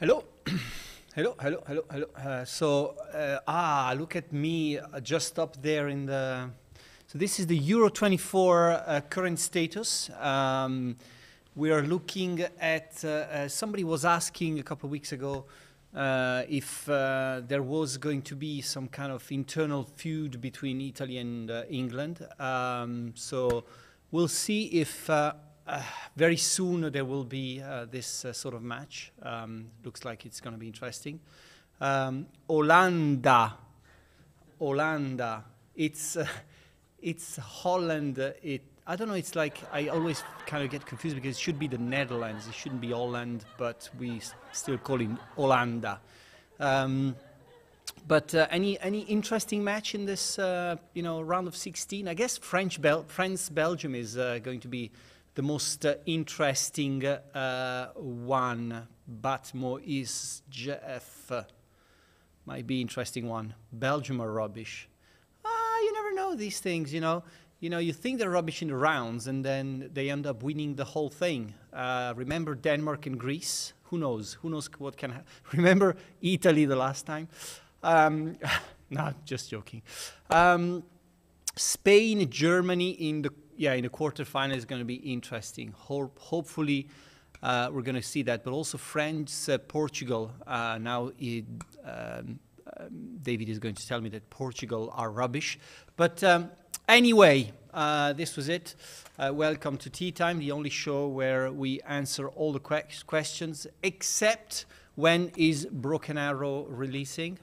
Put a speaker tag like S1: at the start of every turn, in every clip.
S1: Hello. Hello. Look at me just up there in the... So this is the Euro 24 current status. We are looking at... somebody was asking a couple of weeks ago if there was going to be some kind of internal feud between Italy and England. So we'll see if... very soon there will be this sort of match. Looks like it's going to be interesting. Olanda. It's Holland. I don't know. It's like I always kind of get confused because it should be the Netherlands. It shouldn't be Holland, but we still call it Olanda. But any interesting match in this round of 16? I guess France-Belgium is going to be the most interesting one, but Moïse Jeff might be interesting one. Belgium are rubbish. You never know these things, you know. You think they're rubbish in the rounds, and then they end up winning the whole thing. Remember Denmark and Greece? Who knows? Who knows what can happen? Remember Italy the last time? No, just joking. Spain, Germany in the quarterfinal is going to be interesting. Hopefully, we're going to see that. But also France, Portugal. Now, David is going to tell me that Portugal are rubbish. But anyway, this was it. Welcome to Tea Time, the only show where we answer all the questions, except when is Broken Arrow releasing.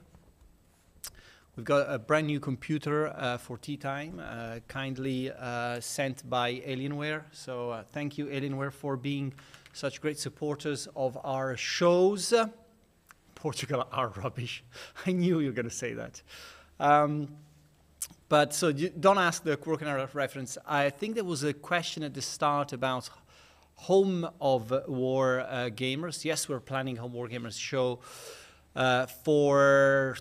S1: We've got a brand new computer for Tea Time, kindly sent by Alienware. So thank you, Alienware, for being such great supporters of our shows. Portugal are rubbish. I knew you were going to say that. But so don't ask the Broken Arrow reference. I think there was a question at the start about Home of War Gamers. Yes, we're planning Home War Gamers show for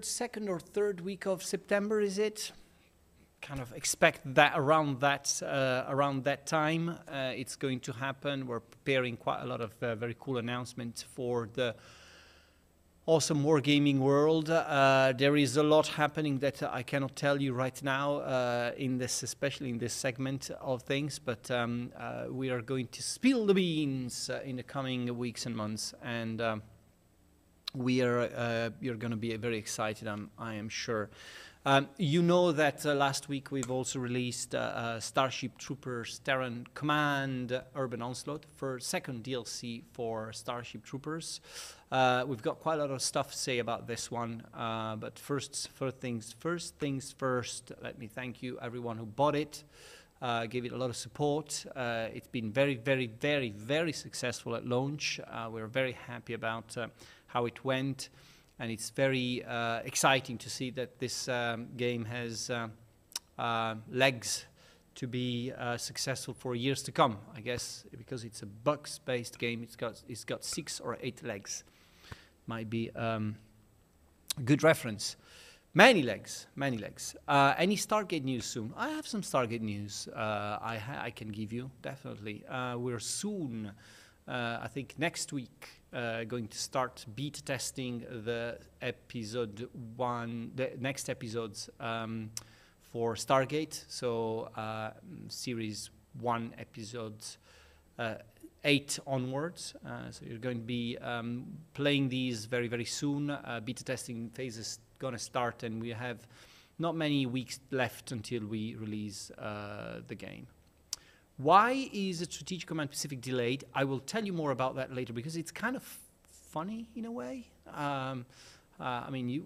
S1: second or third week of September, is it? Kind of expect that around that time. It's going to happen. We're preparing quite a lot of very cool announcements for the awesome wargaming world. There is a lot happening that I cannot tell you right now especially in this segment of things, but we are going to spill the beans in the coming weeks and months, and you're going to be very excited, I am sure. You know that last week we've also released Starship Troopers Terran Command Urban Onslaught for second DLC for Starship Troopers. We've got quite a lot of stuff to say about this one, but first things first, let me thank you everyone who bought it, gave it a lot of support. It's been very, very, very, very successful at launch. We're very happy about how it went, and it's very exciting to see that this game has legs to be successul for years to come. I guess because it's a bugs-based game, it's got 6 or 8 legs. Might be a good reference. Many legs. Any Stargate news soon? I have some Stargate news I can give you, definitely. We're soon, I think next week, going to start beta testing the next episodes for Stargate. So series 1 episodes 8 onwards. So you're going to be playing these very, very soon. Beta testing phase is going to start, and we have not many weeks left until we release the game. Why is Strategic Command Pacific delayed? I will tell you more about that later, because it's kind of funny in a way. I mean,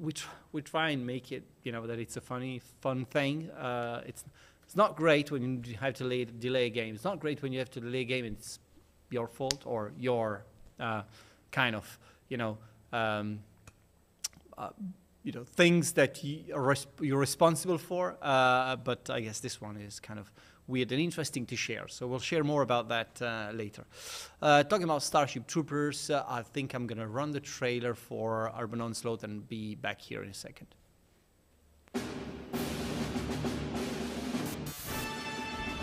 S1: we try and make it, that it's a fun thing. It's not great when you have to delay a game. It's not great when you have to delay a game and it's your fault or your kind of, things that you're responsible for. But I guess this one is kind of weird and interesting to share. So we'll share more about that later. Talking about Starship Troopers, I think I'm going to run the trailer for Urban Onslaught and be back here in a second.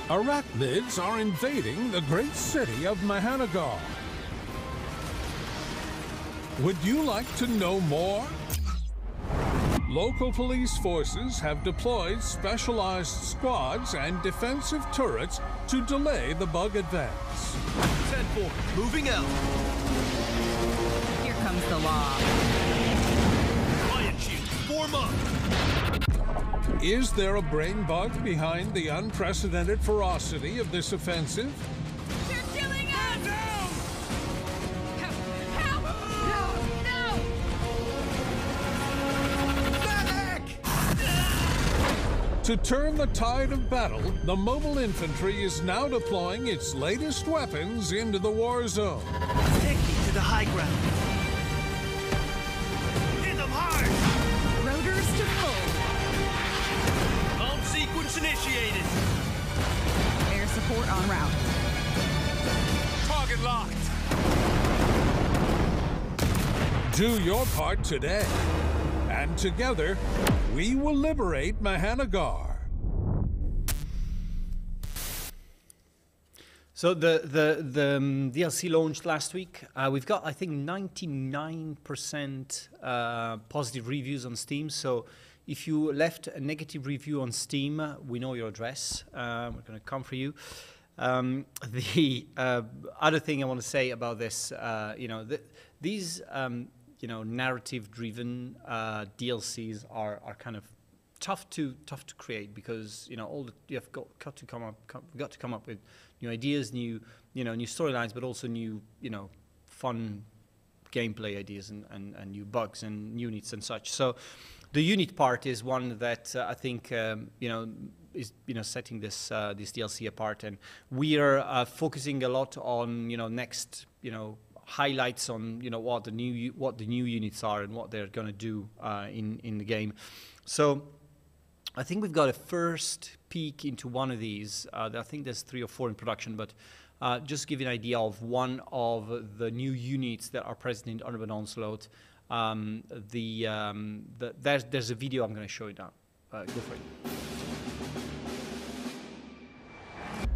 S2: Arachnids are invading the great city of Mahanagar. Would you like to know more? Local police forces have deployed specialized squads and defensive turrets to delay the bug advance.
S3: 10-4, moving out.
S4: Here comes the law.
S3: Riot shield, form up.
S2: Is there a brain bug behind the unprecedented ferocity of this offensive?
S4: They're killing us! Down! Help! Help! No! No!
S2: To turn the tide of battle, the mobile infantry is now deploying its latest weapons into the war zone.
S3: Take me to the high ground. Hit them hard!
S4: Rotors to full.
S3: Bomb sequence initiated.
S4: Air support en route.
S3: Target locked.
S2: Do your part today, and together, we will liberate Mahanagar.
S1: So the DLC launched last week. We've got, I think, 99% positive reviews on Steam. So if you left a negative review on Steam, we know your address. We're going to come for you. The other thing I want to say about this, these narrative-driven DLCs are kind of tough to create, because you've got to come up with new ideas, new storylines, but also new fun gameplay ideas and new bugs and units and such. So the unit part is one that I think is setting this DLC apart, and we are focusing a lot on next highlights on what the new units are and what they're going to do in the game. So I think we've got a first peek into one of these. I think there's 3 or 4 in production, but just to give you an idea of one of the new units that are present in Urban Onslaught. There's a video I'm going to show you now. Go for it.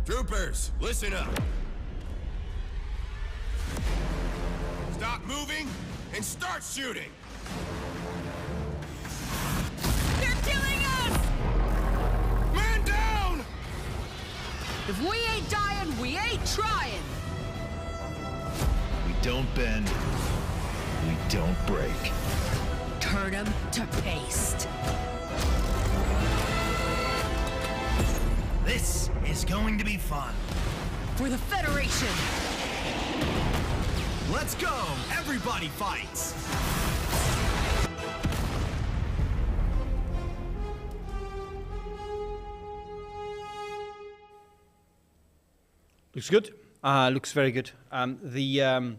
S5: Troopers, listen up. Stop moving and start shooting.
S4: They're killing us!
S5: Man down!
S4: If we ain't dying, we ain't trying!
S3: We don't bend. We don't break.
S4: Turn them to paste.
S3: This is going to be fun.
S4: For the Federation!
S3: Let's go! Everybody fights!
S1: Looks good. Looks very good. The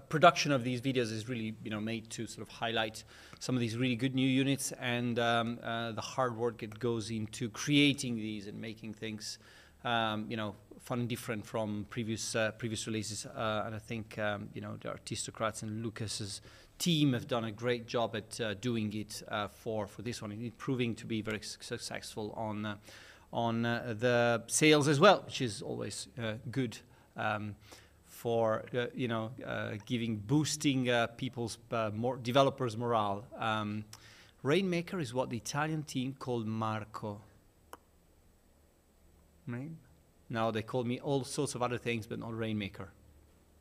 S1: production of these videos is really, made to sort of highlight some of these really good new units and the hard work it goes into creating these and making things, fun and different from previous releases. And I think, the Artistocrats and Lucas's team have done a great job at doing it for this one, and it proving to be very successful on the sales as well, which is always good. For boosting people's developers' morale. Rainmaker is what the Italian team called Marco. Right? Now they call me all sorts of other things, but not Rainmaker.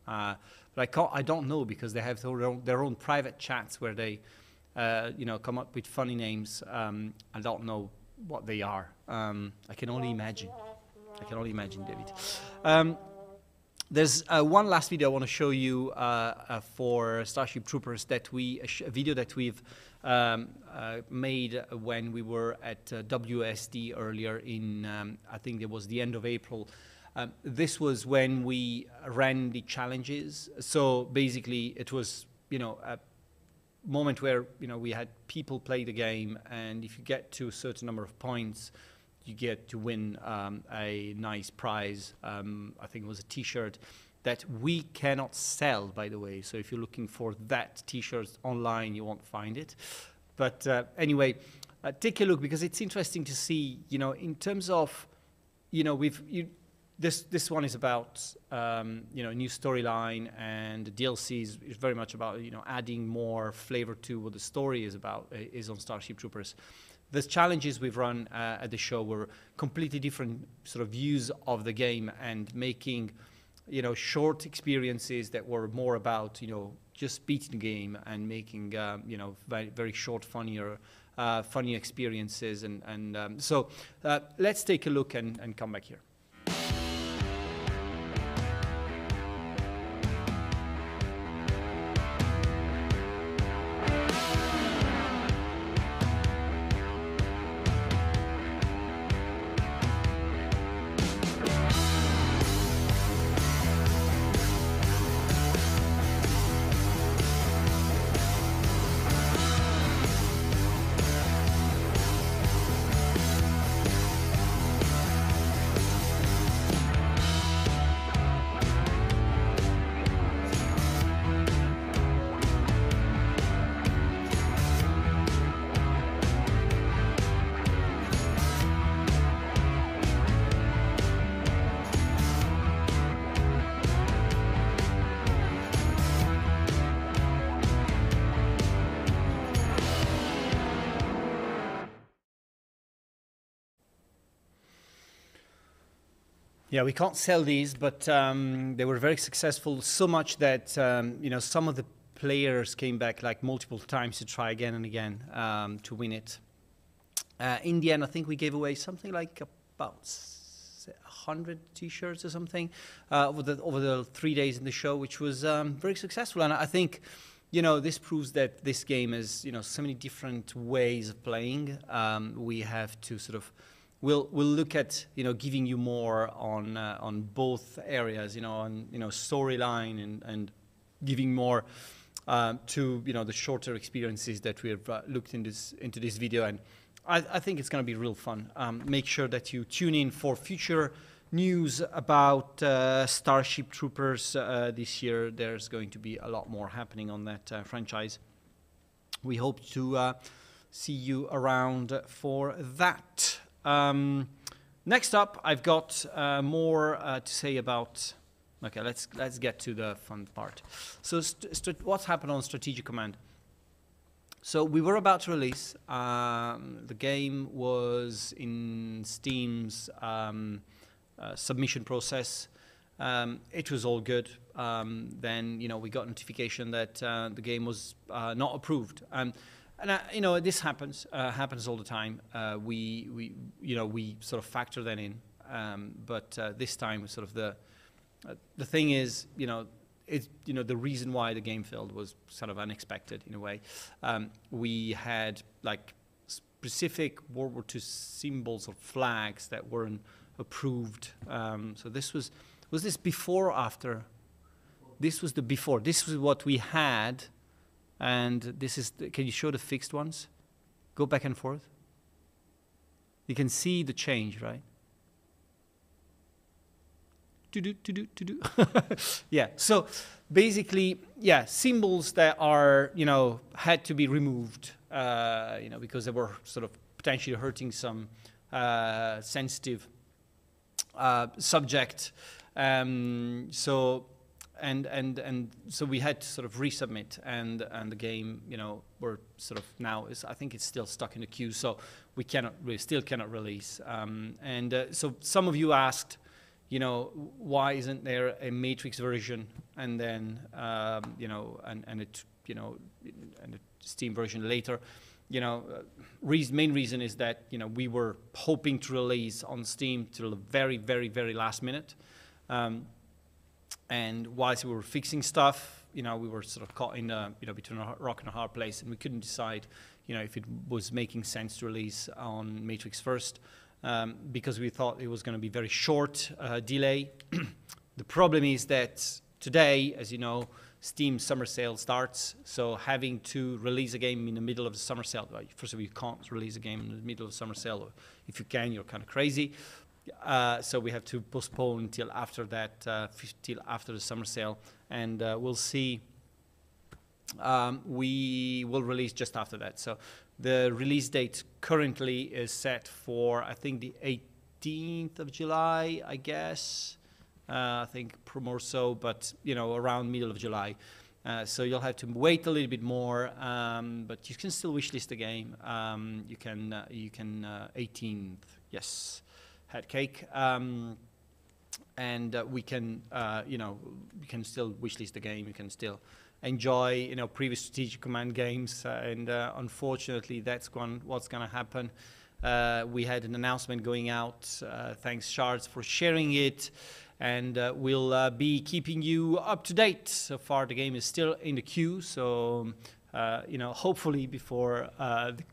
S1: But I don't know, because they have their own private chats where they, come up with funny names. I don't know what they are. I can only imagine. David. There's one last video I want to show you for Starship Troopers a video that we've made when we were at WSD earlier in, I think it was the end of April. This was when we ran the challenges. So basically it was, a moment where, we had people play the game, and if you get to a certain number of points, you get to win a nice prize. I think it was a T-shirt that we cannot sell, by the way. So if you're looking for that T-shirt online, you won't find it. But anyway, take a look, because it's interesting to see, in terms of, this one is about new storyline, and the DLC is very much about adding more flavor to what the story is about, is on Starship Troopers. The challenges we've run at the show were completely different sort of views of the game, and making short experiences that were more about just beating the game, and making very, very short, funny experiences, and so let's take a look and come back here. Yeah, we can't sell these, but they were very successful, so much that some of the players came back like multiple times to try again and again to win it. In the end, I think we gave away something like about 100 T-shirts or something over the 3 days in the show, which was very successful. And I think this proves that this game has so many different ways of playing. We have to sort of We'll look at giving you more on both areas, on storyline and giving more to the shorter experiences that we have looked into this video, and I think it's going to be real fun. Make sure that you tune in for future news about Starship Troopers this year. There's going to be a lot more happening on that franchise. We hope to see you around for that. Next up, I've got more to say about. Okay, let's get to the fun part. So, what's happened on Strategic Command? So we were about to release. The game was in Steam's submission process. It was all good. Then we got notification that the game was not approved. And this happens all the time. We sort of factor that in, but this time sort of the thing is, the reason why the game failed was sort of unexpected in a way. We had like specific World War II symbols or flags that weren't approved. So this was this before or after? This was the before. This was what we had. And this is, can you show the fixed ones? Go back and forth. You can see the change, right? Yeah, so basically, yeah, symbols that are, had to be removed, because they were sort of potentially hurting some sensitive subject. So we had to sort of resubmit, and the game, we're sort of now I think it's still stuck in the queue, so we still cannot release. So some of you asked, why isn't there a Matrix version, and then and a Steam version later? Main reason is that we were hoping to release on Steam till the very, very, very last minute. And whilst we were fixing stuff, we were sort of caught in between a rock and a hard place, and we couldn't decide, if it was making sense to release on Matrix first, because we thought it was going to be very short delay. The problem is that today, as you know, Steam summer sale starts, so having to release a game in the middle of the summer sale, first of all, you can't release a game in the middle of the summer sale, or if you can, you're kind of crazy. So we have to postpone till after that, till after the summer sale, and we'll see. We will release just after that. So the release date currently is set for, I think, the 15th of July, I guess. I think more so, but around middle of July. So you'll have to wait a little bit more, but you can still wishlist the game. You can 18th, yes, had cake, and we can you can still wishlist the game. You can still enjoy previous Strategic Command games, and unfortunately that's what's going to happen. We had an announcement going out. Thanks Shards for sharing it. And we'll be keeping you up to date. So far, the game is still in the queue. So, hopefully before the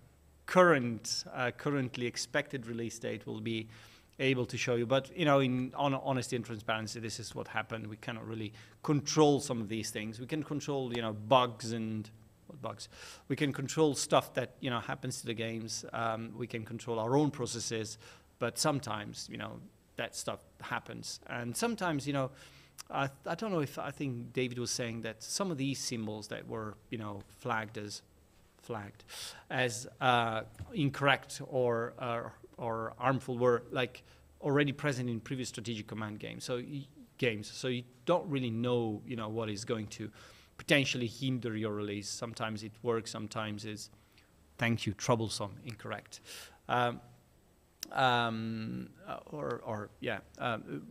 S1: currently expected release date, we'll be able to show you. But, in honesty and transparency, this is what happened. We cannot really control some of these things. We can control, bugs and bugs. We can control stuff that, happens to the games. We can control our own processes. But sometimes, that stuff happens, and sometimes I don't know if I think David was saying that some of these symbols that were flagged as incorrect or harmful were like already present in previous Strategic Command games. So you don't really know what is going to potentially hinder your release. Sometimes it works, sometimes it's troublesome, incorrect.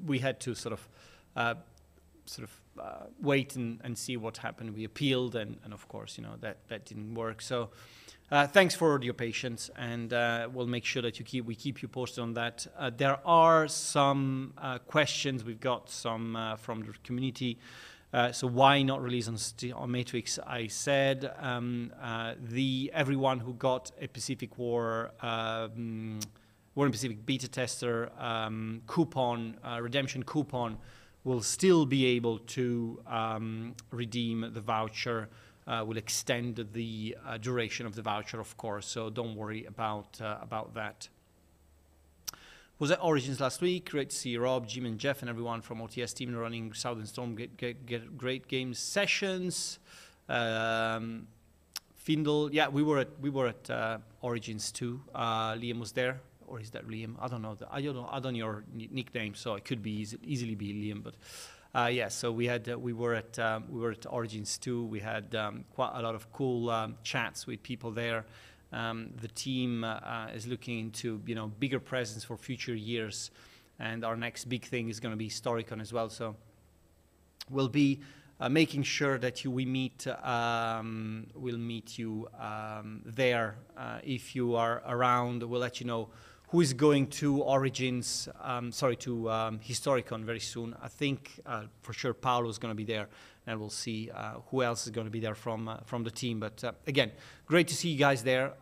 S1: We had to sort of wait and see what happened. We appealed, and of course, that didn't work. So, thanks for your patience, and we'll make sure that we keep you posted on that. There are some questions. We've got some from the community. So why not release on Matrix? I said everyone who got a Pacific War War and Pacific beta tester coupon, redemption coupon, will still be able to redeem the voucher. Will extend the duration of the voucher, of course, so don't worry about that. Was at Origins last week. Great to see Rob, Jim, and Jeff, and everyone from OTS team running Southern Storm. Get great game sessions. Findle, yeah, we were at Origins too. Liam was there, or is that Liam? I don't know. I don't know your nickname, so it could be easily be Liam. But yeah, so we were at Origins too. We had quite a lot of cool chats with people there. The team is looking into bigger presence for future years, and our next big thing is going to be Storicon as well. So we'll be making sure that we'll meet you there. If you are around, we'll let you know who is going to Origins, to Historicon very soon. I think for sure Paolo's going to be there, and we'll see who else is going to be there from the team. But again, great to see you guys there.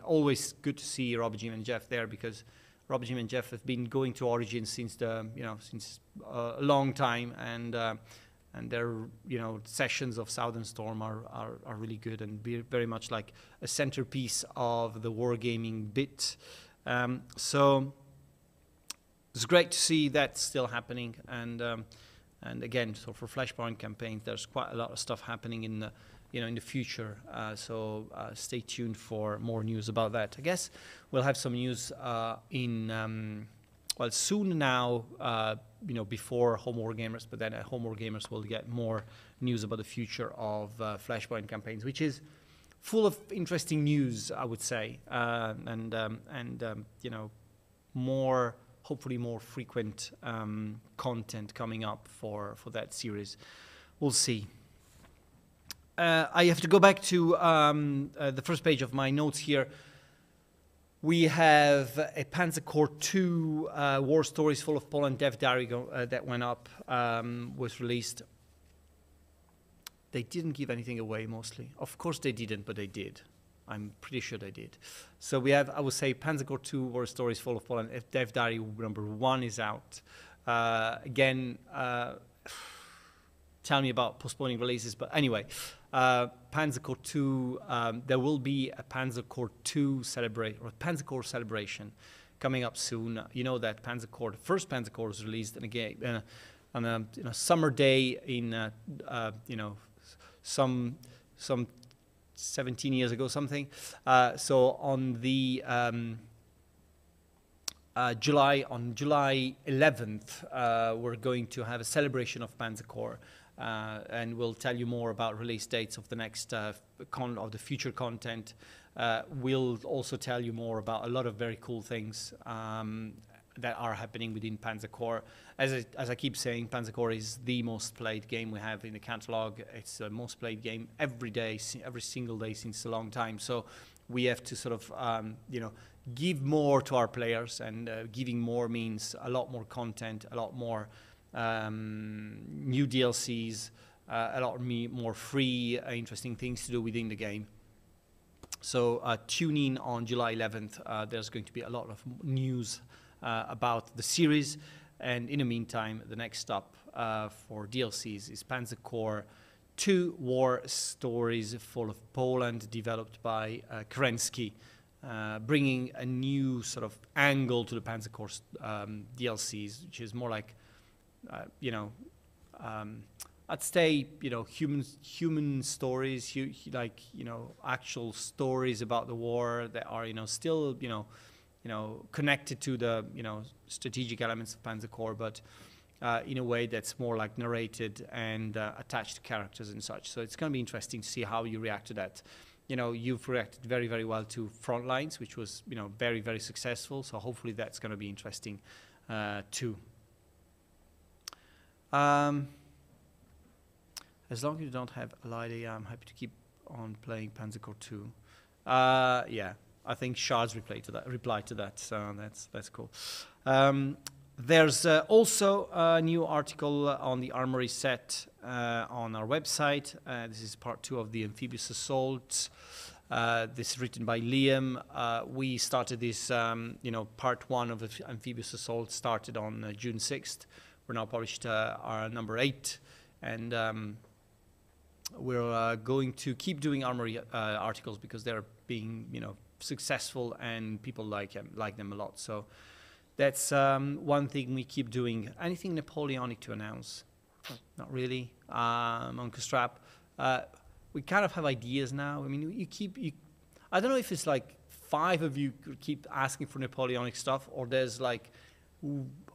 S1: Always good to see Rob, Jim, and Jeff there, because Rob, Jim, and Jeff have been going to Origins since since a long time, and their sessions of Southern Storm are really good and very much like a centerpiece of the wargaming bit. So it's great to see that still happening, and again, so for Flashpoint campaigns, there's quite a lot of stuff happening in the in the future. So stay tuned for more news about that. I guess we'll have some news soon now. Before Home War Gamers, but then at Home War Gamers we'll get more news about the future of Flashpoint campaigns, which is full of interesting news, I would say, and hopefully more frequent content coming up for that series. We'll see. I have to go back to the first page of my notes here. We have a Panzer Corps 2 War Stories Fall of Poland Dev Diary that went up, was released. They didn't give anything away, mostly. Of course they didn't, but they did. I'm pretty sure they did. So we have, I would say, Panzer Corps 2 War Stories Fall of Poland Dev Diary number 1 is out. Again, tell me about postponing releases, but anyway, Panzer Corps 2, there will be a Panzer Corps 2 Panzer Corps celebration coming up soon. You know that the first Panzer Corps was released on a summer day in some 17 years ago, something. So on the on July 11th, we're going to have a celebration of Panzer Corps, and we'll tell you more about release dates of the next of the future content. We'll also tell you more about a lot of very cool things that are happening within Panzer Corps. As I keep saying, Panzer Corps is the most played game we have in the catalog. It's the most played game every day, every single day since a long time. So we have to sort of, give more to our players, and giving more means a lot more content, a lot more new DLCs, a lot more free, interesting things to do within the game. So tune in on July 11th. There's going to be a lot of news about the series. And in the meantime, the next stop for DLCs is Panzer Corps 2 War Stories Fall of Poland, developed by Kerensky, bringing a new sort of angle to the Panzer Corps DLCs, which is more like, I'd say, human stories, actual stories about the war that are, still, connected to the, strategic elements of Panzer Corps, but in a way that's more like narrated and attached to characters and such. So it's going to be interesting to see how you react to that. You've reacted very, very well to Frontlines, which was, very, very successful. So hopefully that's going to be interesting too. As long as you don't have Elida, I'm happy to keep on playing Panzer Corps 2. Yeah, I think Shards replied to that, so that's cool. There's also a new article on the Armory set on our website. This is part 2 of the Amphibious Assault. This is written by Liam. We started this, part 1 of the Amphibious Assault started on June 6th. We're now published our number 8, and we're going to keep doing Armory articles because they're being, successful and people like them a lot. So that's one thing we keep doing. Anything Napoleonic to announce? Not really. Monka Strap. We kind of have ideas now. I mean, I don't know if it's like 5 of you keep asking for Napoleonic stuff, or there's like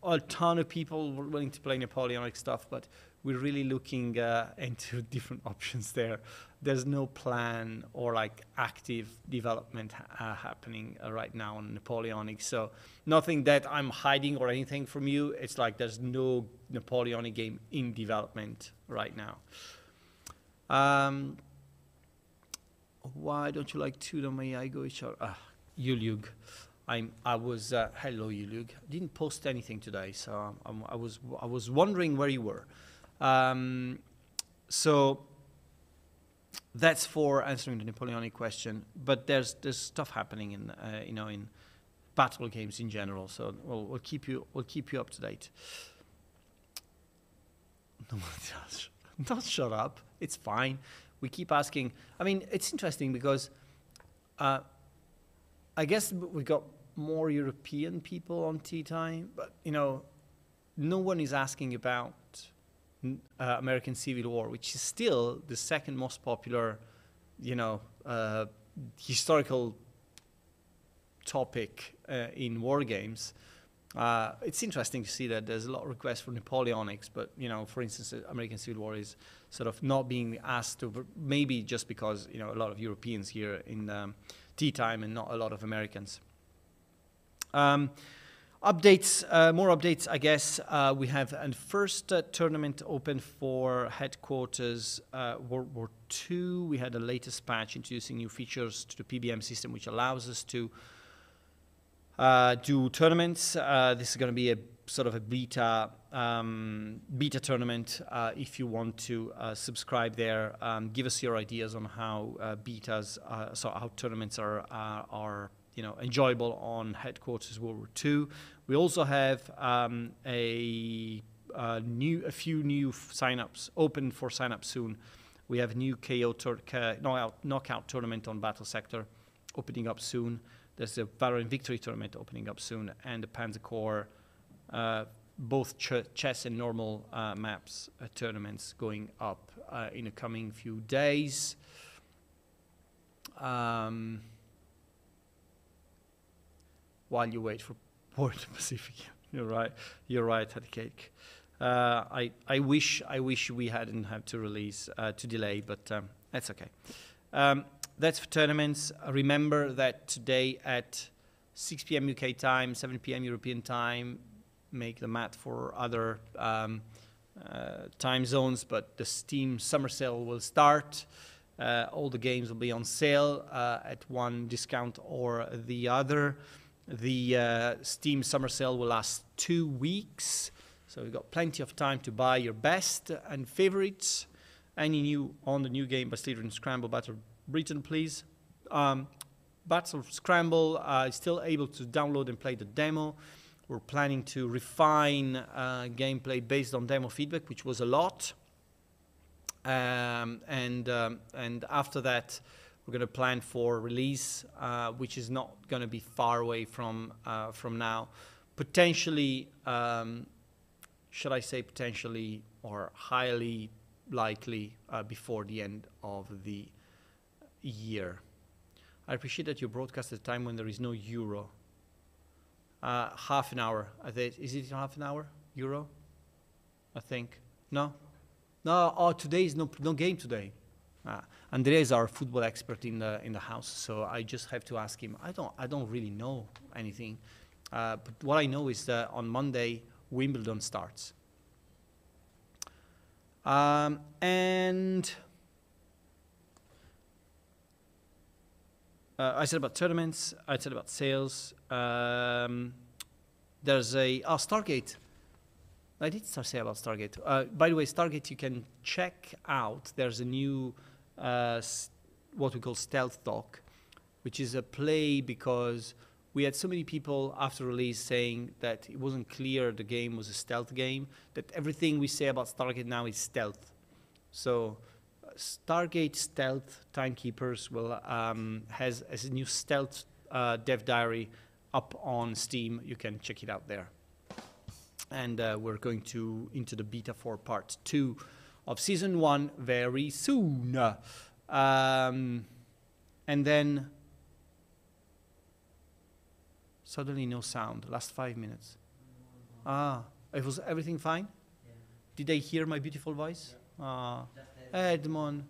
S1: a ton of people willing to play Napoleonic stuff, but we're really looking into different options there. There's no plan or like active development happening right now on Napoleonic. So nothing that I'm hiding or anything from you. It's like there's no Napoleonic game in development right now. Why don't you like Tudor? May I go? Yulug. Hello, Yulug. I didn't post anything today, so I was wondering where you were. So that's for answering the Napoleonic question. But there's stuff happening in in battle games in general. So we'll keep you up to date. No, don't shut up. It's fine. We keep asking. I mean, it's interesting because I guess we got more European people on Tea Time, but no one is asking about American Civil War, which is still the second most popular, historical topic in war games. It's interesting to see that there's a lot of requests for Napoleonics, but for instance, American Civil War is sort of not being asked over, maybe just because a lot of Europeans here in Tea Time and not a lot of Americans. Updates, more updates, I guess. We have a first tournament open for Headquarters World War II. We had the latest patch introducing new features to the PBM system, which allows us to do tournaments. This is going to be a sort of a beta tournament. If you want to subscribe there, give us your ideas on how how tournaments are enjoyable on Headquarters World War II. We also have a few new signups open for sign-up soon. We have a new knockout tournament on Battle Sector opening up soon. There's a Valorant Victory tournament opening up soon, and the Panzer Corps, both chess and normal maps tournaments going up in the coming few days. While you wait for War in the Pacific. You're right. You're right, Hattie Cake. I wish we hadn't had to release to delay, but that's okay. That's for tournaments. Remember that today at 6 p.m. UK time, 7 p.m. European time. Make the math for other time zones, but the Steam summer sale will start. All the games will be on sale at one discount or the other. The Steam summer sale will last 2 weeks, so you've got plenty of time to buy your best and favorites. Any new on the new game, Bastille and Scramble Battle Britain, please. Battle Scramble is still able to download and play the demo. We're planning to refine gameplay based on demo feedback, which was a lot. And after that, we're going to plan for release, which is not going to be far away from now. Potentially, should I say potentially, or highly likely before the end of the year. I appreciate that you broadcast at a time when there is no Euro. Half an hour. Is it half an hour? Euro? I think. No? No. Oh, today is no game today. Andrea is our football expert in the house, so I just have to ask him. I don't really know anything, but what I know is that on Monday Wimbledon starts. And I said about tournaments. I said about sales. There's a Stargate. I did say about Stargate. By the way, Stargate you can check out. There's a new what we call Stealth Talk, which is a play because we had so many people after release saying that it wasn't clear the game was a stealth game, that everything we say about Stargate now is stealth. So Stargate Stealth Timekeepers will has a new stealth dev diary up on Steam. You can check it out there. And we're going into the beta for part 2 of season 1 very soon. And then suddenly no sound. Last 5 minutes. It was everything fine? Yeah. Did they hear my beautiful voice? Yeah. Edmond,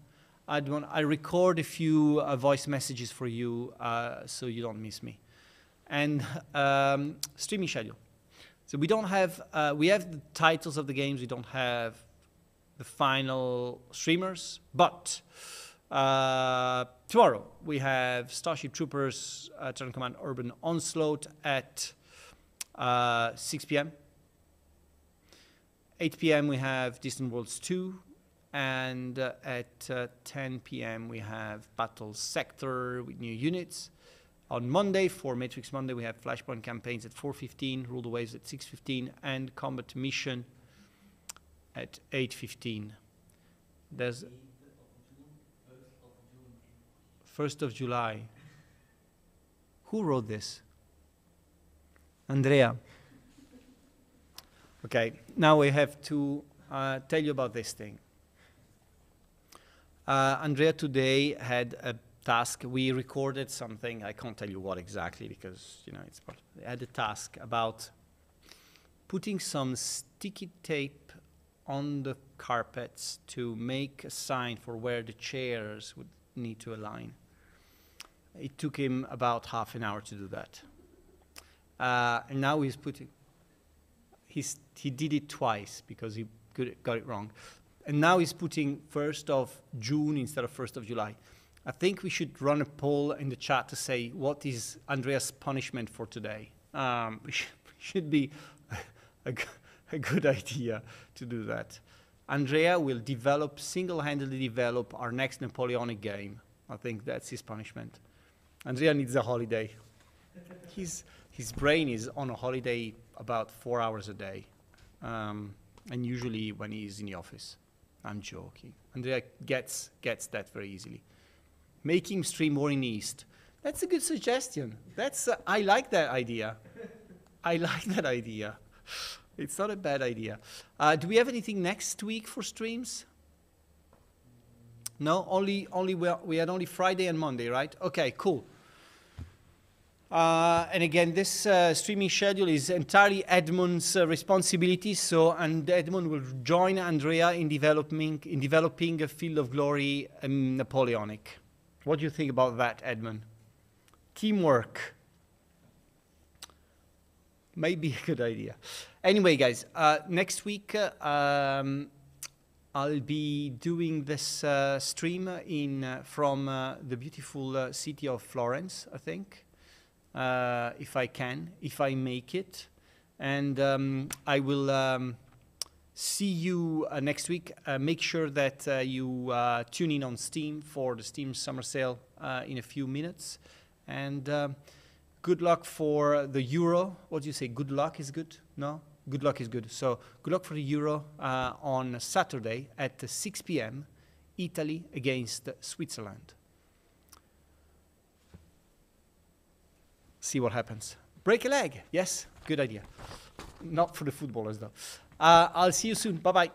S1: I record a few voice messages for you so you don't miss me. And streaming schedule. So we don't have, we have the titles of the games, we don't have the final streamers, but tomorrow we have Starship Troopers Terran Command Urban Onslaught at 6 p.m. 8 p.m. we have Distant Worlds 2, and at 10 p.m. we have Battle Sector with new units. On Monday, for Matrix Monday, we have Flashpoint campaigns at 4:15, Rule the Waves at 6:15, and Combat Mission at 8:15. There's 1st of July. Who wrote this? Andrea. Okay, now we have to tell you about this thing. Andrea today had a task. We recorded something. I can't tell you what exactly because it's part. I had a task about putting some sticky tape on the carpets to make a sign for where the chairs would need to align. It took him about half an hour to do that, and now he's putting. He did it twice because he got it wrong, and now he's putting 1st of June instead of 1st of July. I think we should run a poll in the chat to say what is Andrea's punishment for today. Should be a good idea to do that. Andrea will single-handedly develop our next Napoleonic game. I think that's his punishment. Andrea needs a holiday. His brain is on a holiday about 4 hours a day, and usually when he's in the office. I'm joking. Andrea gets that very easily. Make him stream War in the East. That's a good suggestion. I like that idea. I like that idea. It's not a bad idea. Do we have anything next week for streams? No, we had only Friday and Monday, right? Okay, cool. And again, this streaming schedule is entirely Edmund's responsibility. And Edmund will join Andrea in developing a Field of Glory Napoleonic. What do you think about that, Edmund? Teamwork. Maybe a good idea. Anyway, guys, next week I'll be doing this stream from the beautiful city of Florence, I think. If I can, if I make it. And I will see you next week. Make sure that you tune in on Steam for the Steam Summer Sale in a few minutes. And good luck for the Euro. What do you say? Good luck is good? No? Good luck is good. So good luck for the Euro on Saturday at 6 p.m. Italy against Switzerland. See what happens. Break a leg. Yes, good idea. Not for the footballers, though. I'll see you soon. Bye-bye.